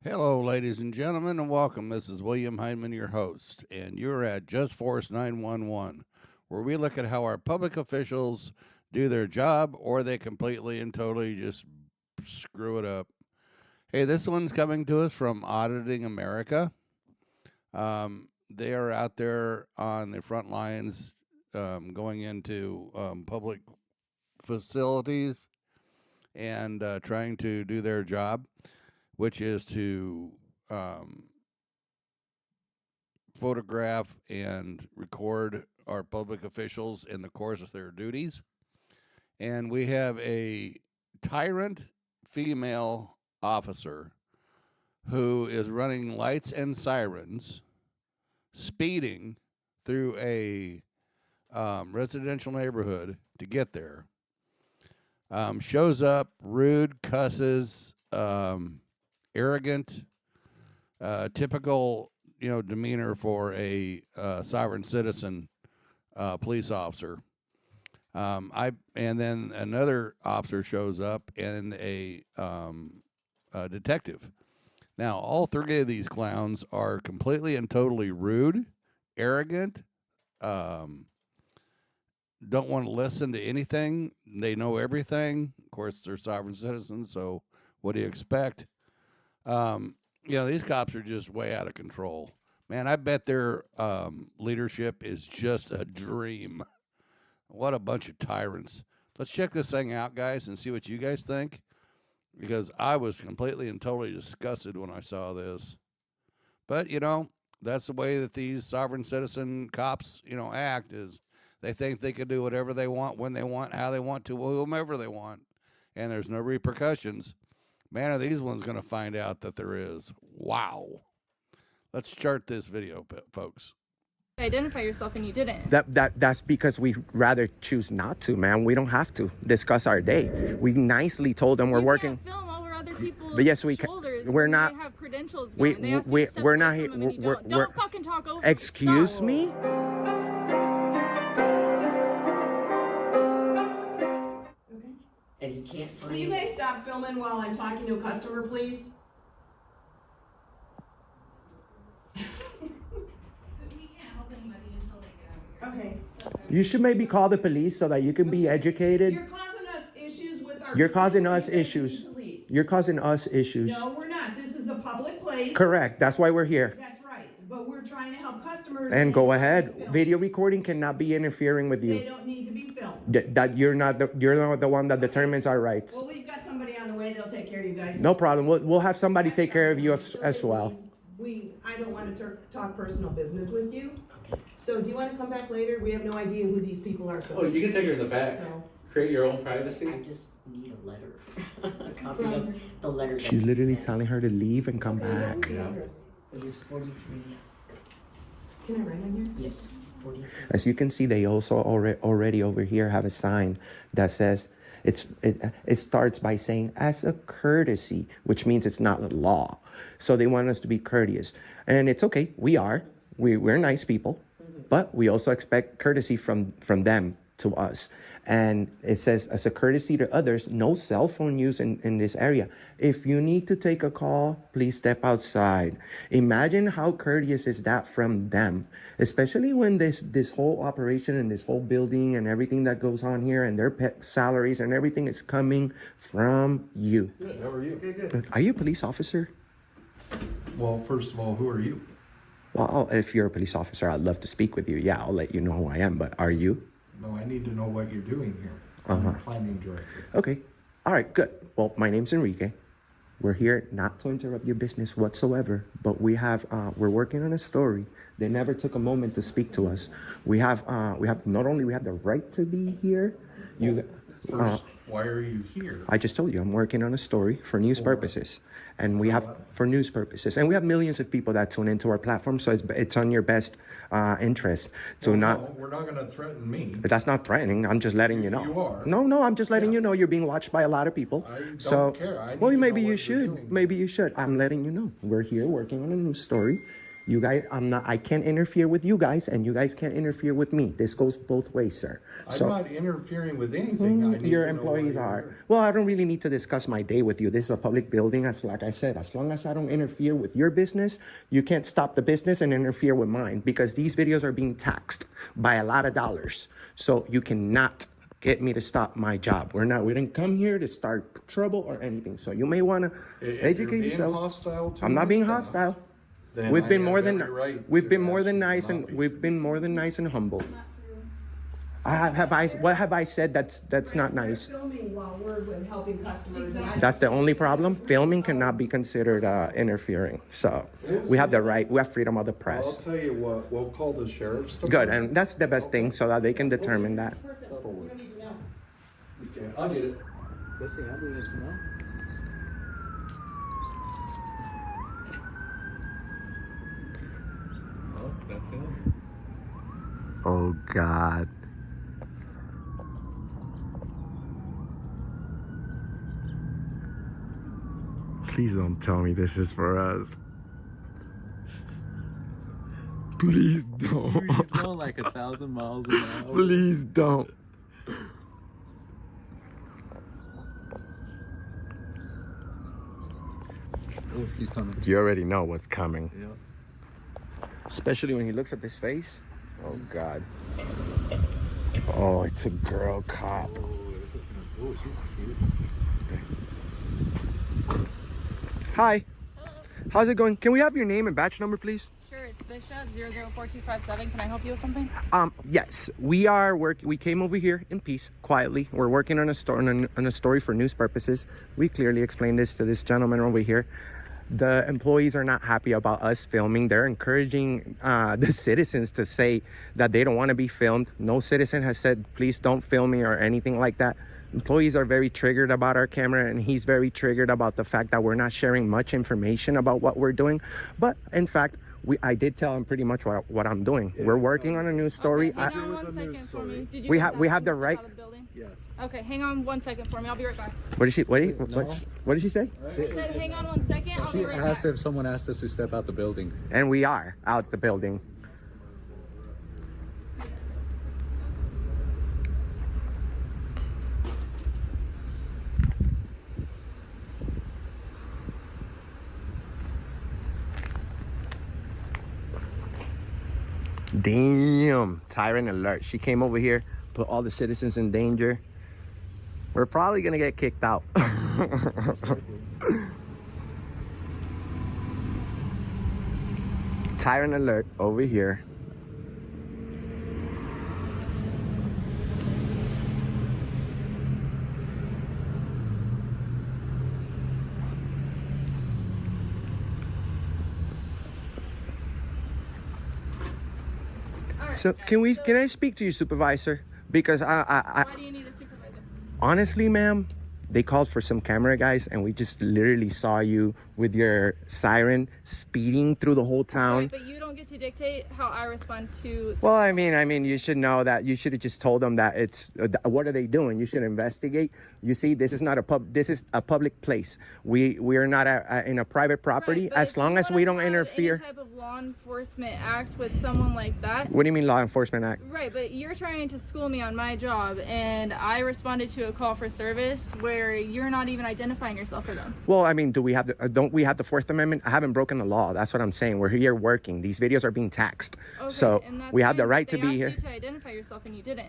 Hello, ladies and gentlemen, and welcome. This is William Hyman, your host, and you're at Just Force 911, where we look at how our public officials do their job or they completely and totally just screw it up. Hey, this one's coming to us from Auditing America. They are out there on the front lines going into public facilities and trying to do their job, which is to photograph and record our public officials in the course of their duties. And we have a tyrant female officer who is running lights and sirens, speeding through a residential neighborhood to get there. Shows up, rude, cusses, arrogant, typical, demeanor for a sovereign citizen police officer. And then another officer shows up and a detective. Now, all three of these clowns are completely and totally rude, arrogant, don't want to listen to anything. They know everything. Of course, they're sovereign citizens, so what do you expect? These cops are just way out of control. Man, I bet their leadership is just a dream. What a bunch of tyrants. Let's check this thing out, guys, and see what you guys think, because I was completely and totally disgusted when I saw this. But, that's the way that these sovereign citizen cops, act, is they think they can do whatever they want, when they want, how they want to, whomever they want, and there's no repercussions. Man, are these ones going to find out that there is. Wow. Let's chart this video, folks. Identify yourself and you didn't. That's because we rather choose not to, man. We don't have to discuss our day. We nicely told them we're working. Can't film over other people's But yes, we can. shoulders. We're not. They have credentials. We're not here. Don't fucking talk over. Excuse me. And he can't find. Will you guys stop filming while I'm talking to a customer, please? We can't help anybody until they get out of here. Okay. You should maybe call the police so that you can be educated. You're causing us issues with our. You're causing us You guys issues. need to leave. You're causing us issues. No, we're not. This is a public place. Correct. That's why we're here. That's right. But we're trying to help customers. And go they ahead. don't need to be Video recording cannot be interfering with filmed. you. They don't need to be filmed. That you're not the one that determines our rights. Well, we've got somebody on the way. They'll take care of you guys. No problem. We'll have somebody take care of you as well. I don't want to talk personal business with you. So do you want to come back later? We have no idea who these people are. Oh, you can take her in the back. So, Create your own privacy. I just need a letter. A copy of the letter. She's literally telling her to leave and come back. what's the Yeah. address? It was 43. Can I write on here? Yes, 43. As you can see, they also already over here have a sign that says it starts by saying as a courtesy, which means it's not law. So they want us to be courteous, and it's okay. We're nice people, but we also expect courtesy from them to us. And it says, as a courtesy to others, no cell phone use in this area. If you need to take a call, please step outside. Imagine how courteous is that from them, especially when this whole operation and this whole building and everything that goes on here and their pet salaries and everything is coming from you. Good, how are you? Okay, good. Are you a police officer? Well, first of all, who are you? Well, if you're a police officer, I'd love to speak with you. Yeah, I'll let you know who I am, but are you? No, I need to know what you're doing here. I'm the planning director. Okay. All right, good. Well, my name's Enrique. We're here not to interrupt your business whatsoever, but we're working on a story. They never took a moment to speak to us. We have not only we have the right to be here. First, why are you here? I just told you I'm working on a story for news purposes, and we have millions of people that tune into our platform. So it's on your best interest to No, we're not going to threaten me. But that's not threatening. I'm just letting you know. You are. No, I'm just letting you know you're being watched by a lot of people. I don't so, care. I need well, to maybe know you what you're should. doing. Maybe you should. I'm letting you know. We're here working on a new story, You guys, I can't interfere with you guys, and you guys can't interfere with me. This goes both ways, sir. I'm not interfering with anything. I need Your to know why employees you're are. here. Well, I don't really need to discuss my day with you. This is a public building. Like I said, as long as I don't interfere with your business, you can't stop the business and interfere with mine, because these videos are being taxed by a lot of dollars. So you cannot get me to stop my job. We didn't come here to start trouble or anything. So you may want to If you're educate being yourself. hostile to I'm not my being staff, hostile. then We've I been have more than every right we've to been more ask than you to nice not and be. we've been more than nice and humble. What have I said that's not nice? Filming while we're with helping customers. and I- That's the only problem. Filming cannot be considered interfering. So we have the right. We have freedom of the I'll press. tell you what, we'll call the sheriff's Good, department. and that's the best thing, so that they can determine that. That'll work. Okay, I'll get it. Oh, that's it. Oh God. Please don't tell me this is for us. Please don't. He's going like 1,000 miles an hour. Please don't. Oh, he's coming. You already know what's coming. Yeah. Especially when he looks at this face. Oh God. Oh, it's a girl cop. Oh, this is gonna. Oh, she's cute. Hi. How's it going? Can we have your name and batch number, please? Sure, it's Bishop 004257. Can I help you with something? Yes, we are we came over here in peace, quietly. We're working on a story for news purposes. We clearly explained this to this gentleman over here. The employees are not happy about us filming. They're encouraging the citizens to say that they don't want to be filmed. No citizen has said, please don't film me or anything like that. Employees are very triggered about our camera, and he's very triggered about the fact that we're not sharing much information about what we're doing. But in fact, I did tell him pretty much what I'm doing. We're working on a news story. Okay, hang on one second for me. Did you We just have- we ask have him the to step right- out of the building? Yes. Okay, hang on 1 second for me. I'll be right back. What did she? What did she say? I said, hang on 1 second. I'll be She right asked back. if someone asked us to step out the building. And we are out the building. Damn, Tyrant alert. She came over here, put all the citizens in danger. We're probably gonna get kicked out. Tyrant alert over here. All right, So guys, can I speak to your supervisor? Because why do you need a supervisor? honestly, ma'am, they called for some camera guys, and we just literally saw you with your siren speeding through the whole town. Right, but you don't get to dictate how I respond to. Well, I mean, you should know that. You should have just told them that it's. What are they doing? You should investigate. You see, this is not a pub. This is a public place. We are not in a private property. Right, but As if long you as we wanna don't have interfere. Any type of law enforcement act with someone like that. What do you mean, law enforcement act? Right, but you're trying to school me on my job, and I responded to a call for service where you're not even identifying yourself for them. Well, I mean, don't we have the Fourth Amendment? I haven't broken the law. That's what I'm saying. We're here working. These videos are being taxed. Okay, So and that's we have the fine, right but to they be here. asked you to identify yourself, and you didn't.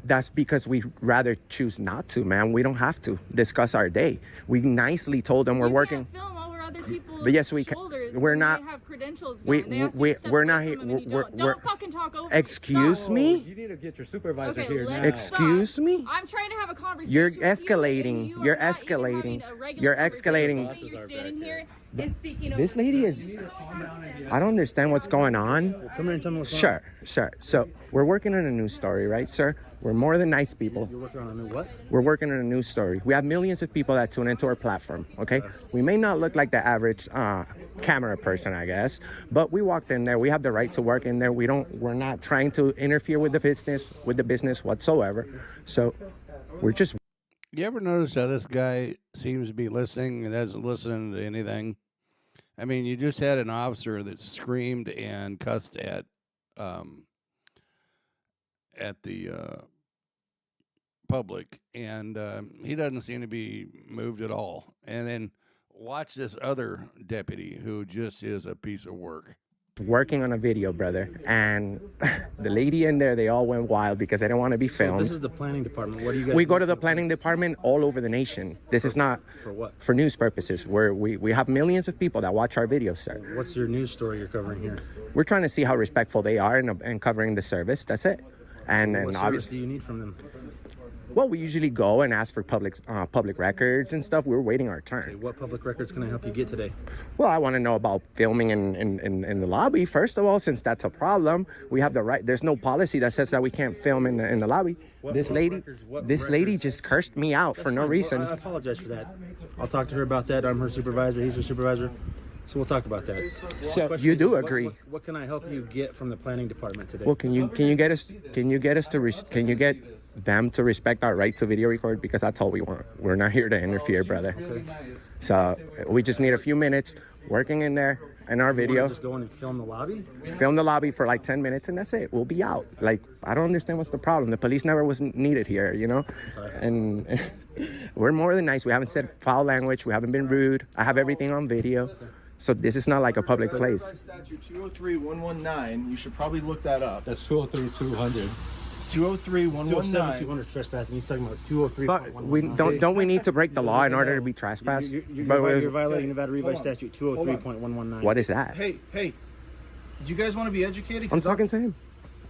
That's because we rather choose not to, man. We don't have to discuss our day. We nicely told them we're You working. Can't film over other people's But yes, we can. shoulders We're when not- They have credentials. we- going. They ask you we- to step we're away not from here- them and you we're- don't. we're- Don't fucking talk over me. Excuse Stop. me? You need to get your supervisor Okay, here let's now. Excuse me? I'm trying to have a conversation. You're with you, and escalating. you are You're not even escalating. having a regular You're conversation. escalating. The way You're standing here and speaking This over lady me. is. I don't understand what's going on. Come here and tell me what's Sure. So we're working on a news story, right, sir? We're more than nice people. You're working on a new what? We're working on a news story. We have millions of people that tune into our platform, okay? We may not look like the average camera person, I guess, but we walked in there. We have the right to work in there. We're not trying to interfere with the business whatsoever. So we're just. You ever notice how this guy seems to be listening and hasn't listened to anything? I mean, you just had an officer that screamed and cussed at the public, and he doesn't seem to be moved at all. And then watch this other deputy who just is a piece of work. Working on a video, brother, and the lady in there, they all went wild because they don't want to be So filmed. this is the planning department. What do you guys We go do to the for planning department all over the nation. This is not For what? for news purposes. We have millions of people that watch our videos, sir. What's your news story you're covering here? We're trying to see how respectful they are in covering the service. That's it. And What then service obviously, do you need from them? well, we usually go and ask for public records and stuff. We're waiting our Okay, turn. what public records can I help you get today? Well, I want to know about filming in the lobby, first of all, since that's a problem. We have the right. There's no policy that says that we can't film in the lobby. What This lady records? just cursed me out for That's no fine. reason. Well, I apologize for that. I'll talk to her about that. I'm her supervisor. He's her supervisor. So we'll talk about that. So Question you is, do what- agree? What can I help you get from the planning department today? Well, can you get them to respect our right to video record, because that's all we want. We're not here to interfere, brother. So we just need a few minutes working in there in our You wanna video. just go in and film the lobby? Film the lobby for like 10 minutes and that's it. We'll be out. Like, I don't understand what's the problem. The police never was needed here, you know? And we're more than nice. We haven't said foul language. We haven't been rude. I have everything on video. So this is not like a public place. Statute 203-119, you should probably look that up. That's 203-200. 203-119. 200 trespassing. He's talking about 203. But we don't we need to break the law in order to be trespassed? You're violating Nevada Revised Statute 203.119. What is that? Hey, do you guys want to be educated? I'm 'Cause talking to him.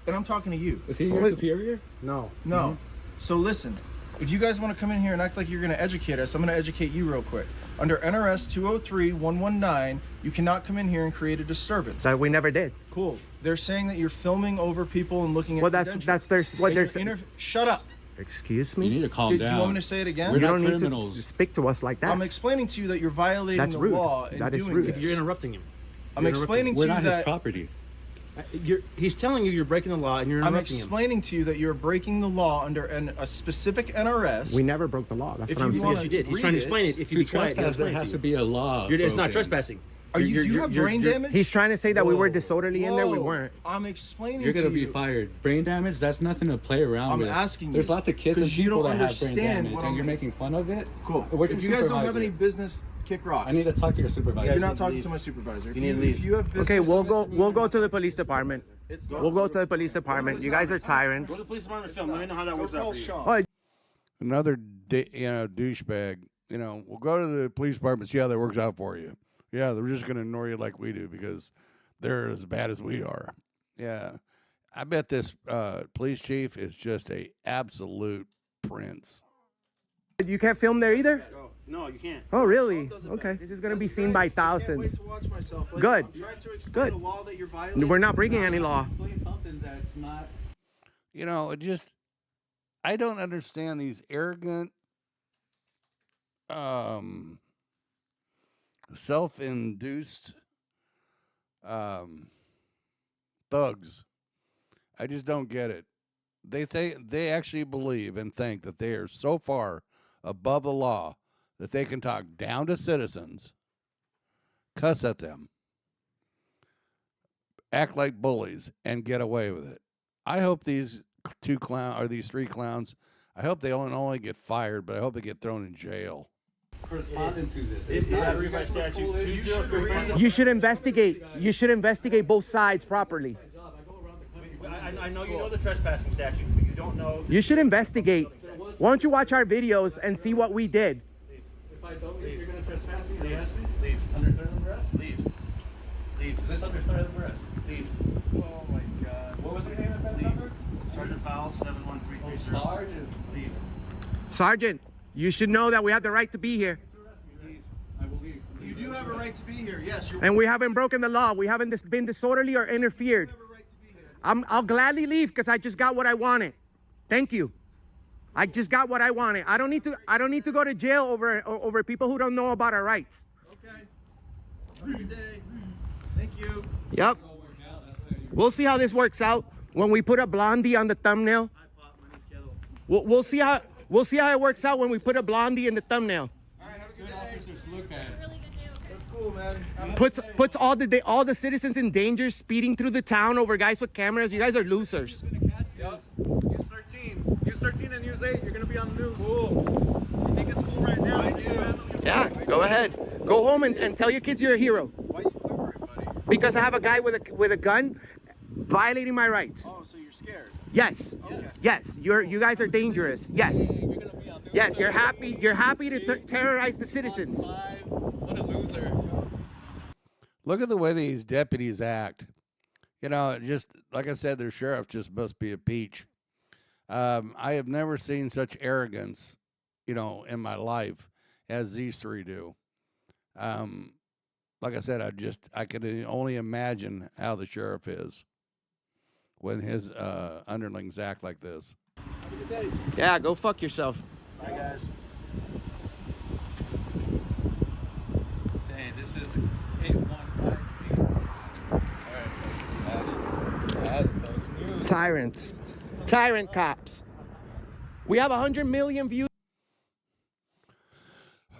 And I'm talking to you. Is he your superior? No. No. So listen, if you guys want to come in here and act like you're going to educate us, I'm going to educate you real quick. Under NRS 203-119, you cannot come in here and create a disturbance. That we never did. Cool. They're saying that you're filming over people and looking at Well, that's their what And they're you're saying. Shut up. Excuse You me? need to calm Do down. you want me to say it again? We're You not don't need criminals. to speak to us like that. I'm explaining to you that you're violating That's the rude. law and That is doing rude. this. You're interrupting him. I'm explaining We're to you not his that property. He's telling you you're breaking the law and you're I'm interrupting him. explaining to you that you're breaking the law under a specific NRS. We never broke the law. That's If what I'm you saying. Yes, you did. He's read trying to it. explain it. If you To be quiet, he'll trespass, there explain it has to to you. be a law. It's not broken. trespassing. Do you have brain damage? He's trying to say that we were Whoa. disorderly in there. We Whoa. weren't. I'm explaining You're to gonna be you. fired. Brain damage? That's nothing to play around I'm with. asking There's you, lots of kids and 'cause you people don't that have brain understand damage, what and I'm- you're making fun of it. Cool. Where's If your you guys don't have supervisor? any business, kick rocks. I need to talk to your supervisor. You're You not need to talking leave. to my supervisor. If You need to leave. If you have business, Okay, we'll go to the police department. It's not- We'll go to the police department. You guys are tyrants. Go to the police department film. Let me know how that Go works out call for you. Sean. Another douchebag. We'll go to the police department, see how that works out for you. Yeah, they're just going to ignore you like we do because they're as bad as we are. Yeah, I bet this police chief is just a absolute prince. You can't film there either? No, you can't. Oh, really? Okay. This is going to be seen by thousands. I can't wait to watch myself. Good. I'm trying to explain Good. the law that you're violating. We're not breaking any law. Explain something that's not. I don't understand these arrogant, self-induced thugs. I just don't get it. They actually believe and think that they are so far above the law that they can talk down to citizens, cuss at them, act like bullies, and get away with it. I hope these three clowns, I hope they don't only get fired, but I hope they get thrown in jail. Corresponding to this. It's not- Nevada Revised Statute. You should investigate. You should investigate both sides properly. I know you know the trespassing statute, but you don't know. You should investigate. Why don't you watch our videos and see what we did? If I don't leave, you're gonna trespass me? Leave. Arrest me? Leave. Under threat of arrest? Leave. Leave. Is this under threat of arrest? Leave. Oh my God. What was the name of that Leave. number? Sergeant Fowles, 71330. Sergeant. Leave. Sergeant, you should know that we have the right to be here. I believe. You do have a right to be here. Yes, you're. And we haven't broken the law. We haven't been disorderly or interfered. You have a right to be here. I'll gladly leave because I just got what I wanted. Thank you. I just got what I wanted. I don't need to go to jail over people who don't know about our rights. Okay. Have a good day. Thank you. Yep. We'll see how this works out when we put a blondie on the thumbnail. We'll see how it works out when we put a blondie in the thumbnail. All right. Have a good Good day. officers look at it. That's cool, man. man. Puts all the citizens in danger, speeding through the town over guys with cameras. You guys are losers. Use 13. Use 13 and use 8. You're gonna be on the news. Cool. You think it's cool right now? I do. Yeah, go ahead. Go home and tell your kids you're a hero. Why are you quivering, buddy? Because I have a guy with a gun violating my rights. Oh, so you're scared? Yes. Okay. Yes. You guys are dangerous. Yes. Yes. You're happy to terrorize the citizens. What a loser. Look at the way these deputies act. You know, just like I said, their sheriff just must be a peach. I have never seen such arrogance, you know, in my life as these three do. Like I said, I could only imagine how the sheriff is when his underlings act like this. Have a good day. Yeah, go fuck yourself. Bye, guys. Dang, this is 815. Alright, folks. Tyrant cops. We have 100 million views.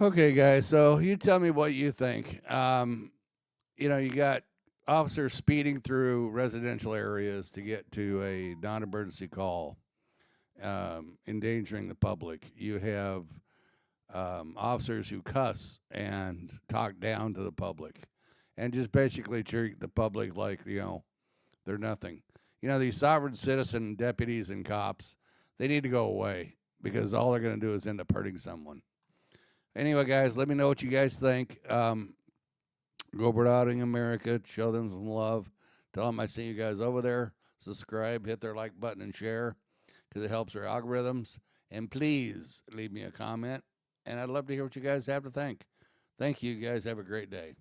Okay, guys, so you tell me what you think. You know, you got officers speeding through residential areas to get to a non-emergency call, endangering the public. You have officers who cuss and talk down to the public and just basically treat the public like, you know, they're nothing. You know, these sovereign citizen deputies and cops, they need to go away because all they're going to do is end up hurting someone. Anyway, guys, let me know what you guys think. Go Broading America, show them some love. Tell them I see you guys over there. Subscribe, hit their like button, and share because it helps our algorithms. And please leave me a comment, and I'd love to hear what you guys have to think. Thank you, guys. Have a great day.